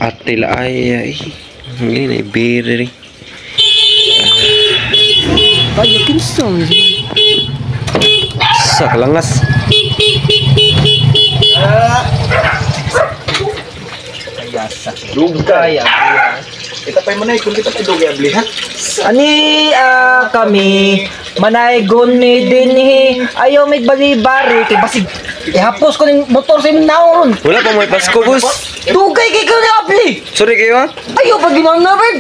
Atil ay ini biri. Ay, kinsa Sa langas. Ayasa. Dugay. Kita pa manay kung kita pa dugay abli ha. Ani kami manaygon ni dinhi ayaw mig balibari kay basig ihapos ko ning motor sa imong naon. Wala pa may Pasko, boss. Dugay kay ko ni abli. Sorry kayo ha. Ayaw pag ginanabad.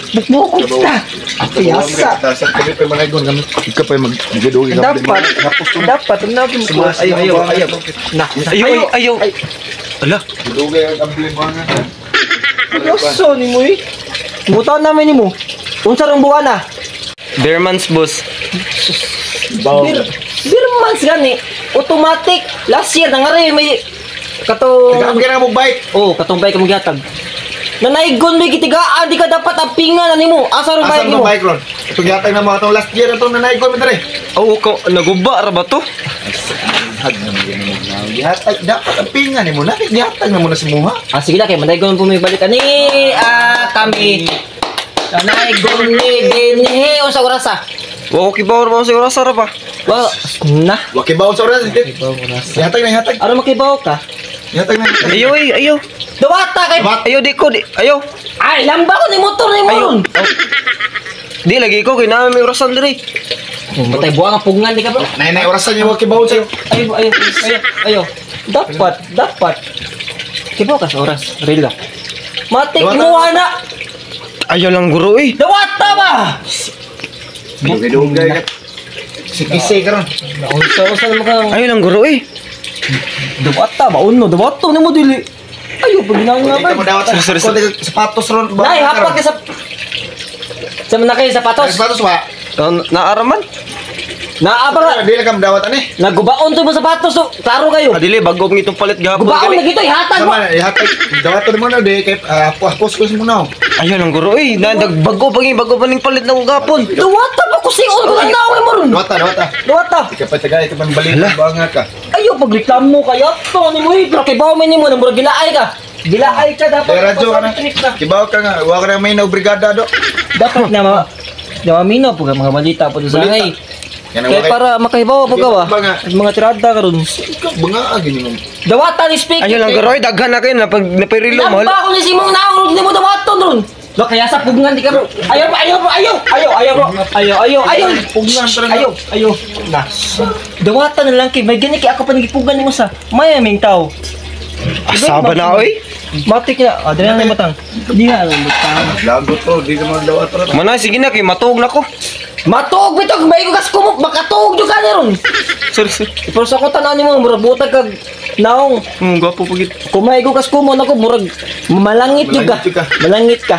Bukbukod ta. Ayasa. Sa kami pa manay kung kami ika pa magdugay Dapat nabi mo. Ayaw. Na. Ayaw. Ala. dugay ang abli mo nga. Yoso ni mo eh. Butan namin ni mo. Unsa rong buwan na? Bearmans, boss. Bir months gani. Automatic. Last year nangari may katong Kaya mo bike. oh, katong bike mo gihatag. Nanaygon may gitigaan di ka dapat apingan ani mo. Asa ro bike Asan mo? ba bike ron? Ito yatay na mga itong last year itong nanay ko mi dere. Oo, naguba ra ba to? Hag na mo yan mo. Yatay dapat ang pinga ni mo na. Yatay na mo na si Muha. Ah sige na kay manaygon po may balik ani kami. Nanaygon ni dinhi unsa oras ah? Wa ko kibaw ra ba sa oras ra pa. Wa na. Wakibaw sa oras. Yatay na yatay. Ano makibaw ka? Yatay na yatay. Ayaw. Dawata kay Ayaw di ko di. Ayaw. ay lamba ko ni motor ni mo. ron. Di lagi ko kay namin may orasan diri. Matay buang ang pugngan di ka bro. Nay orasan niya wakibaw sa'yo. Ayo. Dapat. Kibaw ka sa oras. Rila. Matik Dawata. mo ana. Ayaw lang guro eh. Dawata ba? Dugay. Sikise ka ron. Unsa mo ka? Ayaw lang guro eh. Dawata ba uno? Dawata ni mo dili. Ayo pag ginanga Kita mo ba? dawat. Sorry. Sapatos ron. Nay hapa ka sa sa man kay sapatos. Sapatos ba? Naaraman. Naaba nga. Dili ka dawat ani. Nagubaon to mo sapatos so. Klaro kayo. Adili bago ngitong palit gahapon Gubaon na kani. gito ihatag mo. Sama ihatay. Dawat mo na di kay pos ko mo na. Ayaw lang guro eh. Bago pa ning palit na gahapon. Dawata ba ko siyon ko nang naway mo ron. Dawat. Dawata. Ika pa tagay ka pang balik bangat ka. Ayo pagreklamo kayo. To ni mo ito kay bawo man nimo nang murag gilaay ka. Gilaay ka dapat. Kaya radyo ka na. Kibaw ka nga. Huwag ka na may brigada do. Dapat na mino po mga balita po sa Balita. ngay. Yan ang Kaya wakay. para makahibaw po gawa. Banga. Mga tirada karon. Ikaw banga gini mo. Dawatan ni speak. Ayaw lang guro eh. Daghan na kayo na pag napirilo mahal. Namba ko ni Simong naon ni mo dawatan ron. Lo kaya sa pugngan di ka bro. Ayaw. Pugnan talaga. Ayaw. Na. Dawatan na lang kay may gani kay ako pa nagipugan nimo sa mayaming tao. Asaba na oy. Matik na. Adre na matang. Di nga matang. Lago to. Di naman dawat ron. Manay sige na kay matuog na ko. Matog bitog may ko kas kumok makatuog jud ka ron. Sorry. Pero sa ko tanan nimo murag butag kag naong Gwapo pagit. kumay ko kas kumon ako murag malangit jud ka. Malangit jud ka. Malangit ka.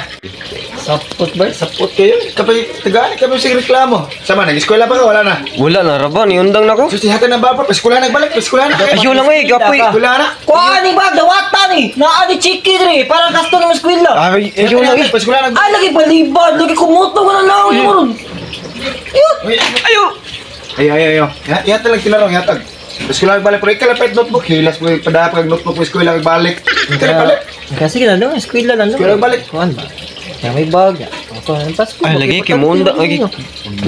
Sapot ba? Sapot kayo. Kapay tagani kami sa reklamo. Sama nag-eskwela pa ka wala na. Wala na raba ni undang na ko. Susi hatan na baba. Eskwela nagbalik. Eskwela na. Ayaw lang eh. Gapoy. Eskwela na. Kuha ni ba dawatan ni. Naa ni chiki diri para gasto ng eskwela. Ayaw lang eh. Eskwela na. Ay lagi balibad, lagi kumuto ko na naong mo ron. Ayaw. Ayo. Yatag lang sila ron. Yatag. Eskwela nagbalik. Pero ikalapit notebook. Hilas mo padapag notebook mo eskwela nagbalik. Kaya balik. Kasi na lang eskwela lang. Eskwela nagbalik. Kuan ba? Kaya may bag. Ako ang Pasko. Ay lagi kay mo undang.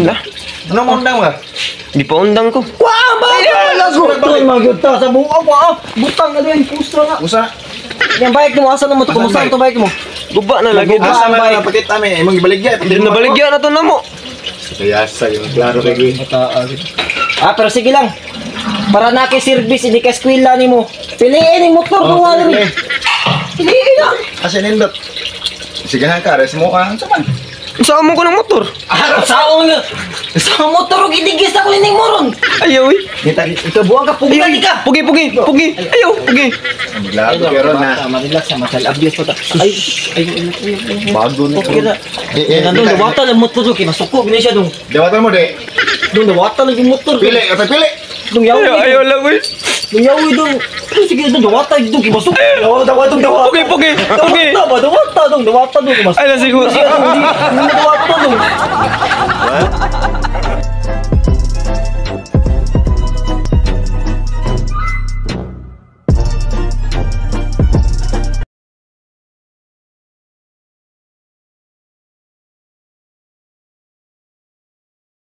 Na. Ano mo undang ba? Di pa undang ko. Kuha ba? Lago. Tuon magyuta sa buo ba? Butang na din pustra nga. Usa. Yang bike mo asa na mo to kumusta to bike mo? Guba na lagi. Asa man na pakita mi. Imong ibaligya. Di na baligyan na to na mo. Kaya sa yung klaro kay Pero sige lang. Para na kay service hindi ka eskwela nimo. Piliin ni motor ko wala ni. Piliin lang. Asa nindot. Sige na ka, res mo ka. Saman. Saan mo ko ng motor? Saon nga. Sa motor og idigis ako ning moron. Ayaw eh. Kita Ikaw buang ka Ayaw pugi ka. Pugi. Ayaw. Pugi. Lago pero na Relax sama sal abis pa ta. Ay. bago na. Okay na. Nandun dawatan ang motor ko kinasuko gini siya dong. Dawatan mo de. Dong dawatan ang motor. Pili, apa pili? Dong yawi. Ayaw lang eh. Dong yawi dong. Sige dong dawatan dong kinasuko. Dawatan. Pugi. Dawatan dong kinasuko. Ay nasigo. Dawatan dong.